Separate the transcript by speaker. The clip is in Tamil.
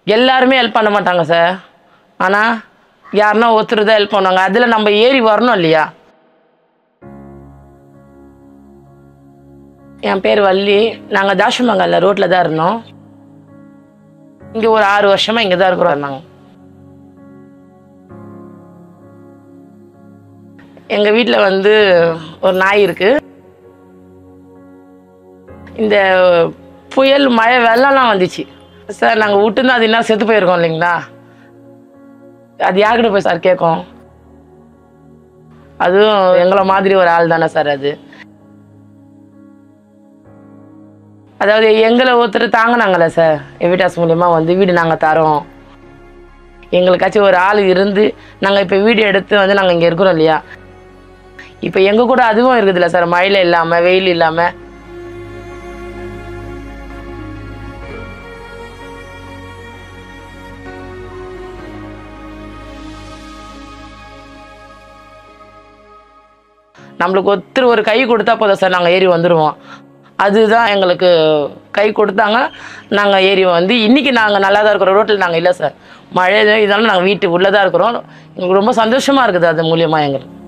Speaker 1: எல்லாருமே ஹெல்ப் பண்ண மாட்டாங்க சார். ஆனால் யாருன்னா ஒருத்தர் தான் ஹெல்ப் பண்ணுவாங்க. அதில் நம்ம ஏறி வரணும் இல்லையா? என் பேர் வள்ளி. நாங்கள் தாஷுமங்கல்ல ரோட்டில் தான் இருந்தோம். இங்கே ஒரு 6 வருஷமாக இங்கே தான் இருக்கிறோம். நாங்கள் எங்கள் வீட்டில் வந்து ஒரு நாய் இருக்குது. இந்த புயல் மழை வெள்ளம்லாம் வந்துச்சு சார். நாங்கள் விட்டுருந்தோம், அது என்ன செத்து போயிருக்கோம் இல்லைங்களா? அது யார்கிட்ட போய் சார் கேட்கும்? அதுவும் எங்களை மாதிரி ஒரு ஆள் தானே சார் அது. அதாவது எங்களை ஒருத்தர் தாங்கினாங்களே சார், எவிடாஸ் மூலியமா வந்து வீடு நாங்கள் தரோம். எங்களுக்காச்சும் ஒரு ஆள் இருந்து நாங்கள் இப்போ வீடு எடுத்து வந்து நாங்கள் இங்கே இருக்கிறோம் இல்லையா? இப்போ எங்கள் கூட அதுவும் இருக்குதுல்ல சார், மழையில் இல்லாமல் வெயில் இல்லாமல். நம்மளுக்கு ஒருத்தர் ஒரு கை கொடுத்தா போதும் சார், நாங்கள் ஏறி வந்துடுவோம். அதுதான் எங்களுக்கு கை கொடுத்தாங்க, நாங்கள் ஏறி வந்து இன்றைக்கி நாங்கள் நல்லா தான் இருக்கிறோம். ரோட்டில் நாங்கள் இல்லை சார், மழை இதனால நாங்கள் வீட்டு உள்ளே தான் இருக்கிறோம். எங்களுக்கு ரொம்ப சந்தோஷமாக இருக்குது அது மூலியமாக எங்களுக்கு.